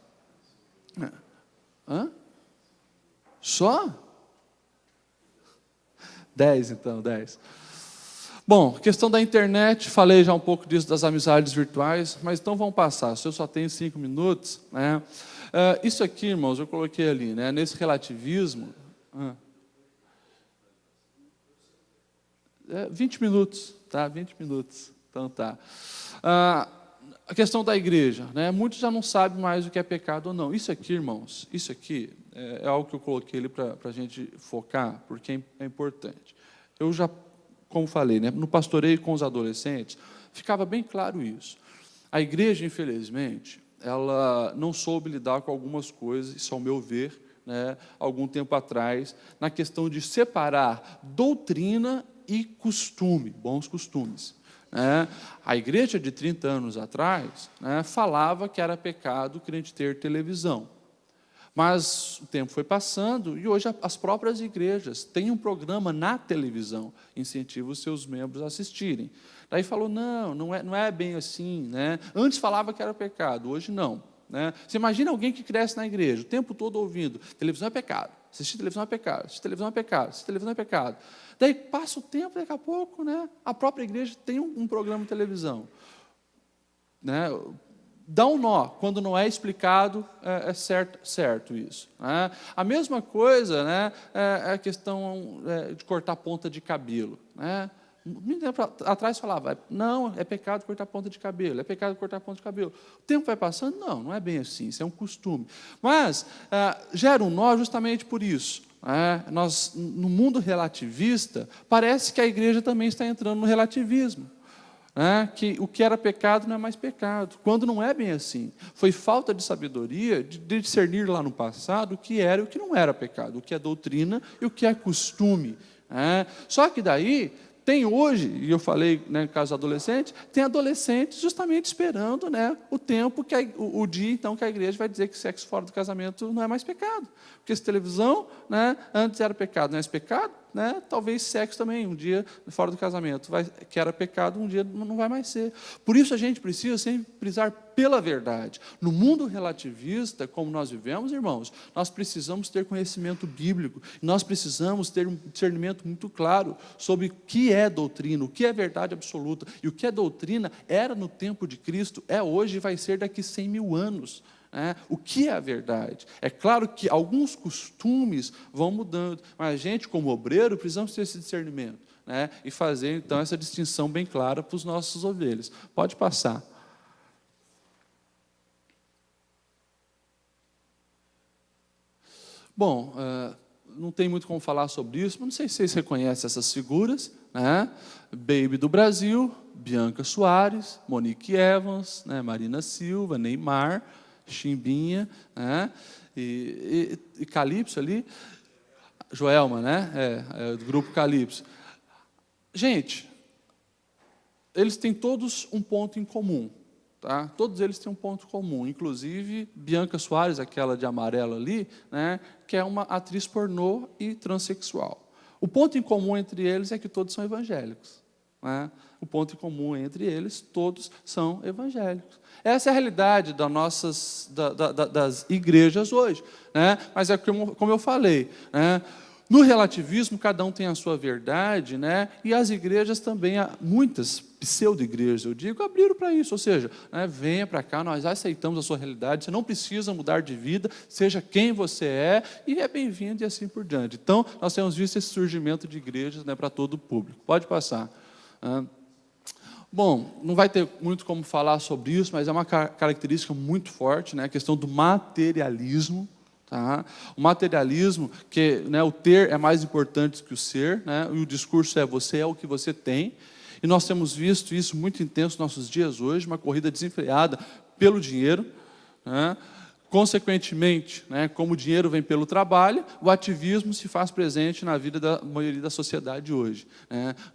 Só? 10, então, 10. Bom, questão da internet, falei já um pouco disso, das amizades virtuais, mas então vamos passar. Se eu só tenho 5 minutos, isso aqui, irmãos, eu coloquei ali, nesse relativismo... 20 minutos, tá? 20 minutos. Então tá. A questão da igreja, muitos já não sabem mais o que é pecado ou não. Isso aqui, irmãos, isso aqui é algo que eu coloquei ali para a gente focar, porque é importante. Eu já, como falei, no pastoreio com os adolescentes, ficava bem claro isso. A igreja, infelizmente, ela não soube lidar com algumas coisas, isso ao meu ver, algum tempo atrás, na questão de separar doutrina e costume, bons costumes. A igreja de 30 anos atrás falava que era pecado o crente ter televisão. Mas o tempo foi passando e hoje as próprias igrejas têm um programa na televisão, incentiva os seus membros a assistirem. Daí falou, não é bem assim. Antes falava que era pecado, hoje não. Você imagina alguém que cresce na igreja, o tempo todo ouvindo, televisão é pecado, assistir televisão é pecado, assistir televisão é pecado, assistir televisão é pecado. Daí passa o tempo, daqui a pouco, a própria igreja tem um programa de televisão. Dá um nó, quando não é explicado, é certo isso. A mesma coisa é a questão de cortar ponta de cabelo. Muito tempo atrás falava, não, é pecado cortar ponta de cabelo, é pecado cortar ponta de cabelo. O tempo vai passando, não é bem assim, isso é um costume. Mas gera um nó justamente por isso. Nós, no mundo relativista, parece que a igreja também está entrando no relativismo. Que o que era pecado não é mais pecado, quando não é bem assim. Foi falta de sabedoria de discernir lá no passado o que era e o que não era pecado, o que é doutrina e o que é costume. Só que daí... Tem hoje, e eu falei, no caso adolescente, tem adolescentes justamente esperando o tempo, o dia então que a igreja vai dizer que sexo fora do casamento não é mais pecado. Porque se televisão, antes era pecado, não é mais pecado, né? Talvez sexo também, um dia fora do casamento, que era pecado, um dia não vai mais ser. Por isso a gente precisa sempre prisar pela verdade. No mundo relativista, como nós vivemos, irmãos, nós precisamos ter conhecimento bíblico, nós precisamos ter um discernimento muito claro sobre o que é doutrina, o que é verdade absoluta, e o que é doutrina era no tempo de Cristo, é hoje e vai ser daqui 100 mil anos. O que é a verdade? É claro que alguns costumes vão mudando, mas a gente, como obreiro, precisamos ter esse discernimento, e fazer, então, essa distinção bem clara para os nossos ovelhas. Pode passar. Bom, não tem muito como falar sobre isso, mas não sei se vocês reconhecem essas figuras, Baby do Brasil, Bianca Soares, Monique Evans, Marina Silva, Neymar, Chimbinha, e Calypso ali, Joelma, do grupo Calypso. Gente, eles têm todos um ponto em comum, tá? Todos eles têm um ponto comum, inclusive Bianca Soares, aquela de amarelo ali, que é uma atriz pornô e transexual. O ponto em comum entre eles é que todos são evangélicos. O ponto em comum entre eles, todos são evangélicos. Essa é a realidade das igrejas hoje. Mas é como eu falei, no relativismo, cada um tem a sua verdade, e as igrejas também, muitas pseudo-igrejas, eu digo, abriram para isso, ou seja, venha para cá, nós aceitamos a sua realidade, você não precisa mudar de vida, seja quem você é, e é bem-vindo e assim por diante. Então, nós temos visto esse surgimento de igrejas para todo o público. Pode passar. Bom, não vai ter muito como falar sobre isso, mas é uma característica muito forte, a questão do materialismo. Tá? O materialismo, que o ter é mais importante que o ser, e o discurso é você é o que você tem, e nós temos visto isso muito intenso nos nossos dias hoje, uma corrida desenfreada pelo dinheiro, Consequentemente, como o dinheiro vem pelo trabalho, o ativismo se faz presente na vida da maioria da sociedade hoje.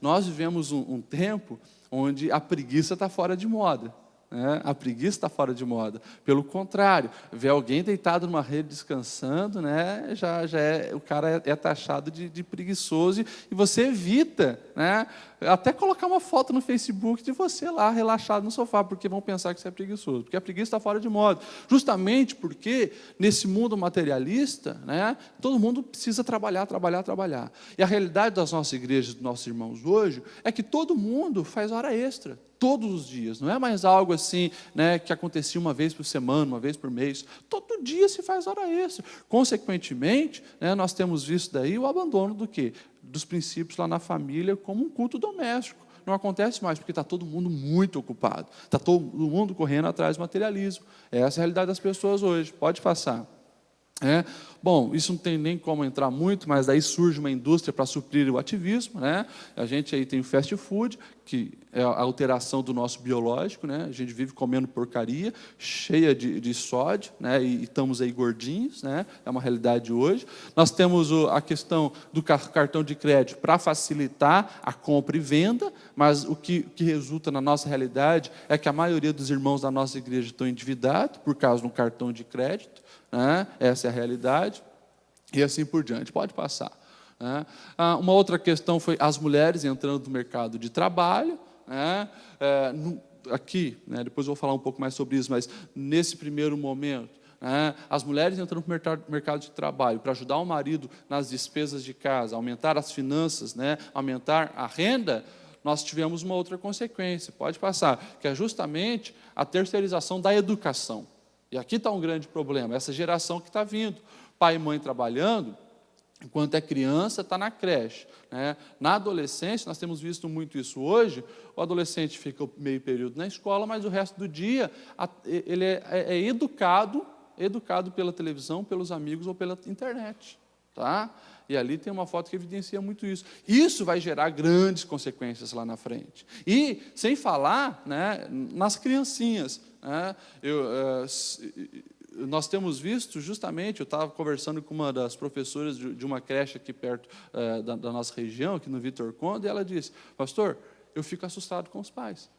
Nós vivemos um tempo onde a preguiça está fora de moda. A preguiça está fora de moda. Pelo contrário, ver alguém deitado numa rede descansando, o cara é taxado de preguiçoso, e você evita, até colocar uma foto no Facebook de você lá relaxado no sofá, porque vão pensar que você é preguiçoso, porque a preguiça está fora de moda. Justamente porque nesse mundo materialista, todo mundo precisa trabalhar. E a realidade das nossas igrejas, dos nossos irmãos hoje, é que todo mundo faz hora extra. Todos os dias, não é mais algo assim, que acontecia uma vez por semana, uma vez por mês. Todo dia se faz hora extra. Consequentemente, nós temos visto daí o abandono do quê? Dos princípios lá na família como um culto doméstico. Não acontece mais, porque está todo mundo muito ocupado. Está todo mundo correndo atrás do materialismo. Essa é a realidade das pessoas hoje. Pode passar. Bom, isso não tem nem como entrar muito, mas daí surge uma indústria para suprir o ativismo. A gente aí tem o fast food, que é a alteração do nosso biológico. A gente vive comendo porcaria, cheia de sódio, e estamos aí gordinhos. É uma realidade hoje. Nós temos a questão do cartão de crédito para facilitar a compra e venda, mas o que resulta na nossa realidade é que a maioria dos irmãos da nossa igreja estão endividados por causa de um cartão de crédito. Essa é a realidade, e assim por diante. Pode passar. Uma outra questão foi as mulheres entrando no mercado de trabalho. Aqui, depois eu vou falar um pouco mais sobre isso, mas nesse primeiro momento, as mulheres entrando no mercado de trabalho para ajudar o marido nas despesas de casa, aumentar as finanças, aumentar a renda. Nós tivemos uma outra consequência, pode passar, que é justamente a terceirização da educação. E aqui está um grande problema, essa geração que está vindo. Pai e mãe trabalhando, enquanto é criança, está na creche. Na adolescência, nós temos visto muito isso hoje, o adolescente fica meio período na escola, mas o resto do dia ele é educado pela televisão, pelos amigos ou pela internet. Tá? E ali tem uma foto que evidencia muito isso. Isso vai gerar grandes consequências lá na frente. E, sem falar, nas criancinhas. Nós temos visto, justamente, eu estava conversando com uma das professoras de uma creche aqui perto da nossa região, aqui no Vitor Conde, e ela disse: pastor, eu fico assustado com os pais.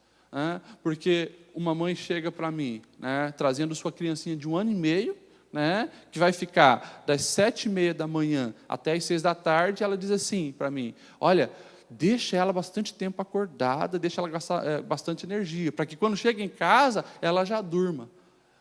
Porque uma mãe chega para mim, trazendo sua criancinha de 1 ano e meio, né, que vai ficar das 7h30 da manhã até as 6 da tarde, ela diz assim para mim: olha, deixa ela bastante tempo acordada, deixa ela gastar bastante energia, para que quando chega em casa, ela já durma.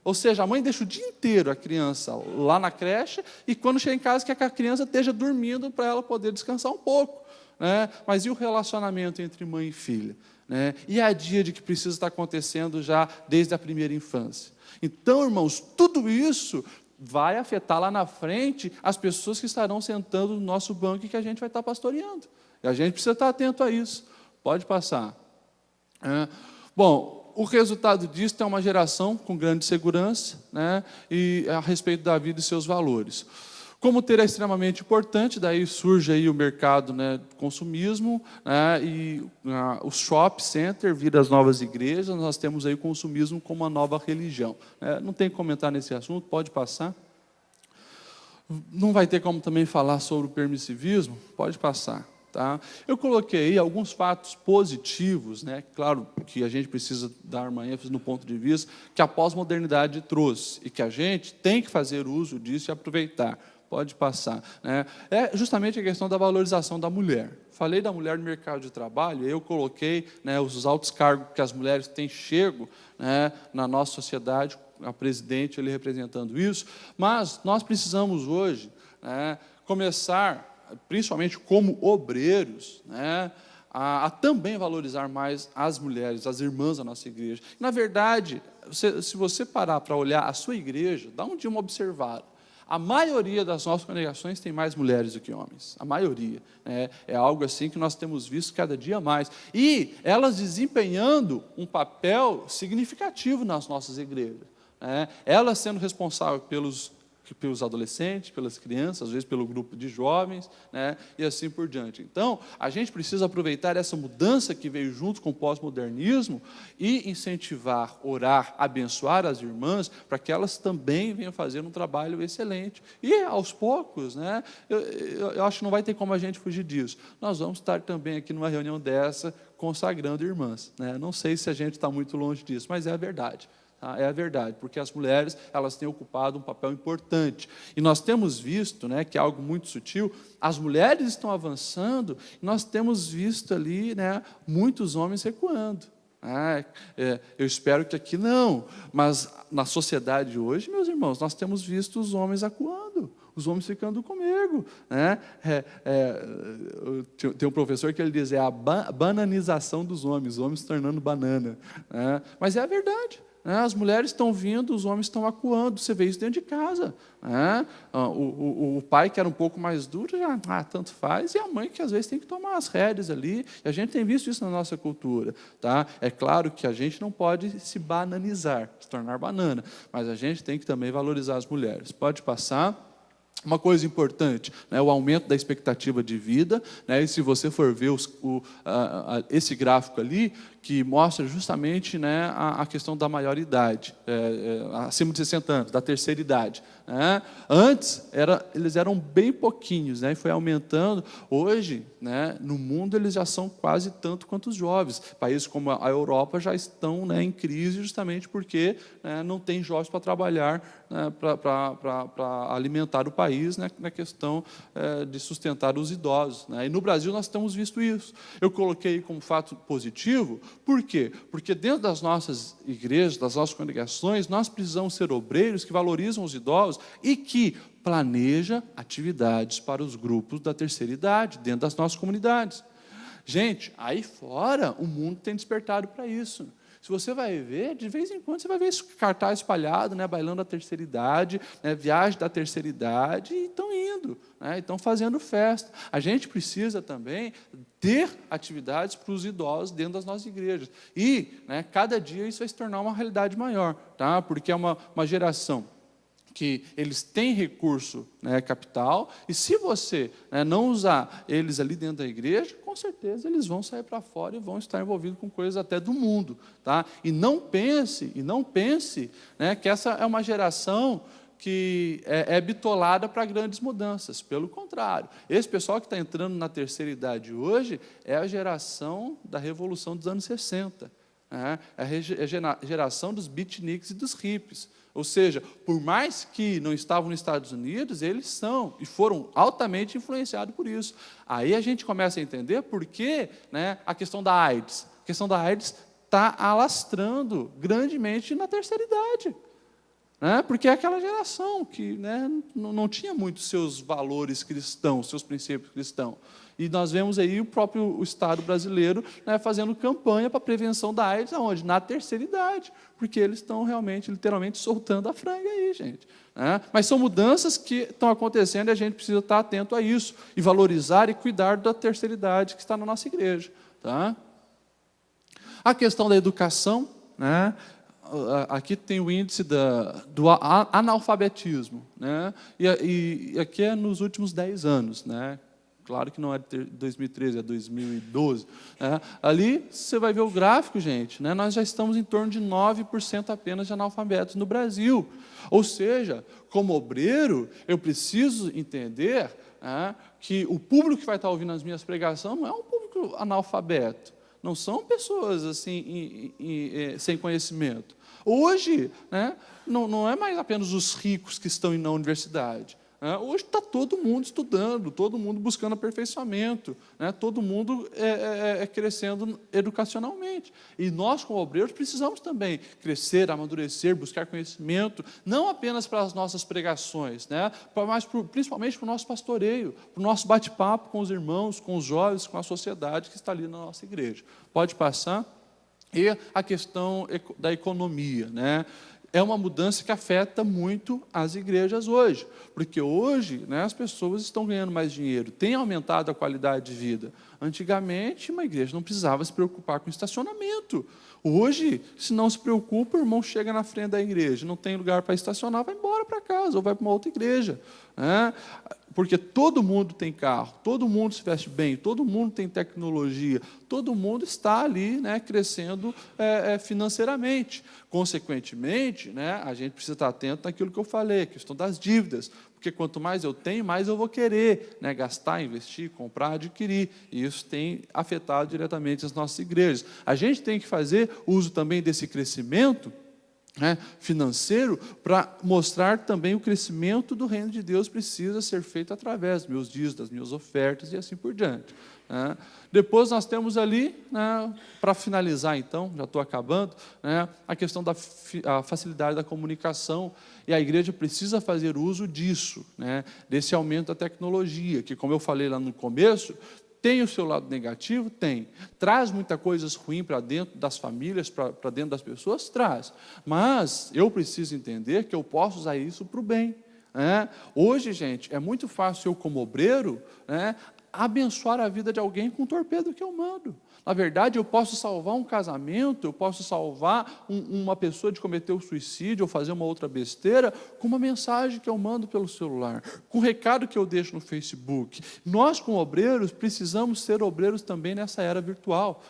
Ou seja, a mãe deixa o dia inteiro a criança lá na creche e quando chega em casa, que a criança esteja dormindo para ela poder descansar um pouco. Né? Mas e o relacionamento entre mãe e filha? Né? E a dia de que precisa estar acontecendo já desde a primeira infância? Então, irmãos, tudo isso vai afetar lá na frente as pessoas que estarão sentando no nosso banco e que a gente vai estar pastoreando. E a gente precisa estar atento a isso. Pode passar. Bom, o resultado disso é uma geração com grande segurança, né, e a respeito da vida e seus valores. Como ter é extremamente importante, daí surge aí o mercado, né, do consumismo, né, e o shopping center vira as novas igrejas, nós temos aí o consumismo como uma nova religião. Não tem que comentar nesse assunto, pode passar. Não vai ter como também falar sobre o permissivismo, pode passar. Tá? Eu coloquei aí alguns fatos positivos, né? Claro que a gente precisa dar uma ênfase no ponto de vista que a pós-modernidade trouxe e que a gente tem que fazer uso disso e aproveitar. Pode passar. Né? É justamente a questão da valorização da mulher. Falei da mulher no mercado de trabalho, eu coloquei, né, os altos cargos que as mulheres têm chego, né, na nossa sociedade, a presidente ele representando isso, mas nós precisamos hoje, né, começar, principalmente como obreiros, né, a também valorizar mais as mulheres, as irmãs da nossa igreja. Na verdade, se você parar para olhar a sua igreja, dá um dia uma observada. A maioria das nossas congregações tem mais mulheres do que homens. A maioria. É algo assim que nós temos visto cada dia mais. E elas desempenhando um papel significativo nas nossas igrejas. Elas sendo responsáveis pelos adolescentes, pelas crianças, às vezes pelo grupo de jovens, né, e assim por diante. Então, a gente precisa aproveitar essa mudança que veio junto com o pós-modernismo e incentivar, orar, abençoar as irmãs, para que elas também venham fazer um trabalho excelente. E, aos poucos, né, eu acho que não vai ter como a gente fugir disso. Nós vamos estar também aqui numa reunião dessa, consagrando irmãs. Né? Não sei se a gente está muito longe disso, mas é a verdade. É a verdade, porque as mulheres elas têm ocupado um papel importante. E nós temos visto, né, que é algo muito sutil, as mulheres estão avançando, e nós temos visto ali, né, muitos homens recuando. Eu espero que aqui não, mas na sociedade hoje, meus irmãos, nós temos visto os homens acuando, os homens ficando comigo. Né? Tem um professor que ele diz, é a bananização dos homens, os homens se tornando banana. Né? Mas é a verdade. As mulheres estão vindo, os homens estão acuando, você vê isso dentro de casa. O pai, que era um pouco mais duro, já tanto faz, e a mãe, que às vezes tem que tomar as rédeas ali, e a gente tem visto isso na nossa cultura. Tá? É claro que a gente não pode se bananizar, se tornar banana, mas a gente tem que também valorizar as mulheres. Pode passar. Uma coisa importante, né, o aumento da expectativa de vida, né, e se você for ver esse gráfico ali, que mostra justamente, né, a questão da maioridade, acima de 60 anos, da terceira idade. Né? Antes, eles eram bem pouquinhos, né, e foi aumentando. Hoje, né, no mundo, eles já são quase tanto quanto os jovens. Países como a Europa já estão, né, em crise justamente porque, né, não tem jovens para trabalhar, né, para alimentar o país, né, na questão de sustentar os idosos. Né? E no Brasil nós temos visto isso. Eu coloquei como fato positivo, por quê? Porque dentro das nossas igrejas, das nossas congregações, nós precisamos ser obreiros que valorizam os idosos e que planeja atividades para os grupos da terceira idade, dentro das nossas comunidades. Gente, aí fora, o mundo tem despertado para isso. Se você vai ver, de vez em quando, você vai ver esse cartaz espalhado, né, bailando a terceira idade, né, viagem da terceira idade, e estão indo, né, estão fazendo festa. A gente precisa também ter atividades para os idosos dentro das nossas igrejas. E, né, cada dia isso vai se tornar uma realidade maior, tá? Porque é uma geração que eles têm recurso, né, capital, e se você, né, não usar eles ali dentro da igreja, com certeza eles vão sair para fora e vão estar envolvidos com coisas até do mundo. Tá? E não pense, né, que essa é uma geração que é bitolada para grandes mudanças. Pelo contrário, esse pessoal que está entrando na terceira idade hoje é a geração da Revolução dos anos 60. né? É a geração dos beatniks e dos hippies. Ou seja, por mais que não estavam nos Estados Unidos, eles são e foram altamente influenciados por isso. Aí a gente começa a entender por que, né, a questão da AIDS. A questão da AIDS está alastrando grandemente na terceira idade. Né? Porque é aquela geração que, né, não tinha muito seus valores cristãos, seus princípios cristãos. E nós vemos aí o próprio Estado brasileiro, né, fazendo campanha para a prevenção da AIDS, aonde? Na terceira idade, porque eles estão realmente, literalmente, soltando a franga aí, gente. Né? Mas são mudanças que estão acontecendo e a gente precisa estar atento a isso, e valorizar e cuidar da terceira idade que está na nossa igreja. Tá? A questão da educação, né? Aqui tem o índice do analfabetismo, né? E aqui é nos últimos 10 anos, né? Claro que não é de 2013, é 2012. Né? Ali você vai ver o gráfico, gente, né? Nós já estamos em torno de 9% apenas de analfabetos no Brasil. Ou seja, como obreiro, eu preciso entender, né, que o público que vai estar ouvindo as minhas pregações não é um público analfabeto. Não são pessoas assim sem conhecimento. Hoje, né, não é mais apenas os ricos que estão na universidade. Né? Hoje está todo mundo estudando, todo mundo buscando aperfeiçoamento, né? Todo mundo crescendo educacionalmente. E nós, como obreiros, precisamos também crescer, amadurecer, buscar conhecimento, não apenas para as nossas pregações, né? Mas principalmente para o nosso pastoreio, para o nosso bate-papo com os irmãos, com os jovens, com a sociedade que está ali na nossa igreja. Pode passar? E a questão da economia, né? É uma mudança que afeta muito as igrejas hoje, porque hoje, né, as pessoas estão ganhando mais dinheiro, tem aumentado a qualidade de vida. Antigamente, uma igreja não precisava se preocupar com estacionamento. Hoje, se não se preocupa, o irmão chega na frente da igreja, não tem lugar para estacionar, vai embora para casa ou vai para uma outra igreja. Né? Porque todo mundo tem carro, todo mundo se veste bem, todo mundo tem tecnologia, todo mundo está ali, né, crescendo financeiramente. Consequentemente, né, a gente precisa estar atento naquilo que eu falei, a questão das dívidas, porque quanto mais eu tenho, mais eu vou querer, né, gastar, investir, comprar, adquirir, e isso tem afetado diretamente as nossas igrejas. A gente tem que fazer uso também desse crescimento, né, financeiro, para mostrar também o crescimento do reino de Deus precisa ser feito através dos meus dízimos, das minhas ofertas e assim por diante. Né. Depois nós temos ali, né, para finalizar então, já estou acabando, né, a questão da facilidade da comunicação, e a igreja precisa fazer uso disso, né, desse aumento da tecnologia, que como eu falei lá no começo, tem o seu lado negativo? Tem. Traz muita coisa ruim para dentro das famílias, para dentro das pessoas? Traz. Mas eu preciso entender que eu posso usar isso para o bem. Né? Hoje, gente, é muito fácil eu, como obreiro, né, abençoar a vida de alguém com o torpedo que eu mando. Na verdade, eu posso salvar um casamento, eu posso salvar uma pessoa de cometer o suicídio ou fazer uma outra besteira com uma mensagem que eu mando pelo celular, com um recado que eu deixo no Facebook. Nós, como obreiros, precisamos ser obreiros também nessa era virtual.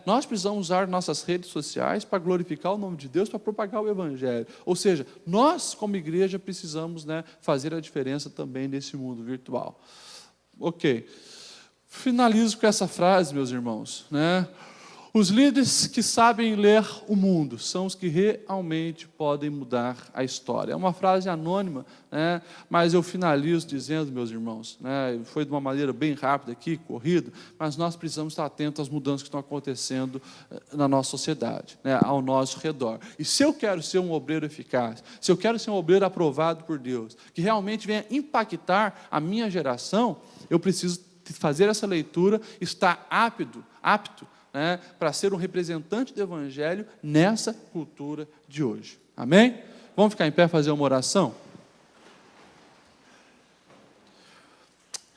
Nós precisamos usar nossas redes sociais para glorificar o nome de Deus, para propagar o Evangelho. Ou seja, nós, como igreja, precisamos, né, fazer a diferença também nesse mundo virtual. Ok. Finalizo com essa frase, meus irmãos, né? Os líderes que sabem ler o mundo são os que realmente podem mudar a história. É uma frase anônima, né? Mas eu finalizo dizendo, meus irmãos, né? Foi de uma maneira bem rápida aqui, corrida, mas nós precisamos estar atentos às mudanças que estão acontecendo na nossa sociedade, né? Ao nosso redor. E se eu quero ser um obreiro eficaz, se eu quero ser um obreiro aprovado por Deus, que realmente venha impactar a minha geração, eu preciso fazer essa leitura, estar apto, né, para ser um representante do Evangelho nessa cultura de hoje. Amém? Vamos ficar em pé e fazer uma oração?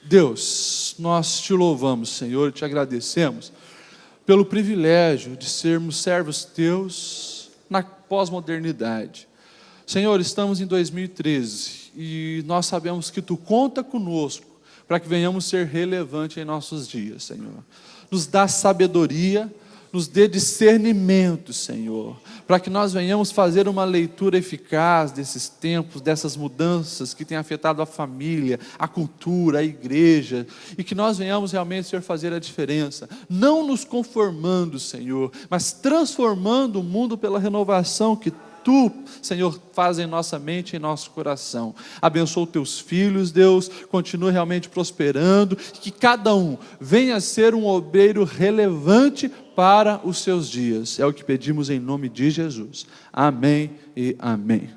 Deus, nós te louvamos, Senhor, e te agradecemos pelo privilégio de sermos servos teus na pós-modernidade. Senhor, estamos em 2013 e nós sabemos que tu conta conosco para que venhamos ser relevantes em nossos dias, Senhor. Nos dá sabedoria, nos dê discernimento, Senhor, para que nós venhamos fazer uma leitura eficaz desses tempos, dessas mudanças que têm afetado a família, a cultura, a igreja, e que nós venhamos realmente, Senhor, fazer a diferença, não nos conformando, Senhor, mas transformando o mundo pela renovação que Tu, Senhor, faz em nossa mente e em nosso coração. Abençoa os Teus filhos, Deus, continue realmente prosperando, que cada um venha a ser um obreiro relevante para os seus dias. É o que pedimos em nome de Jesus. Amém e amém.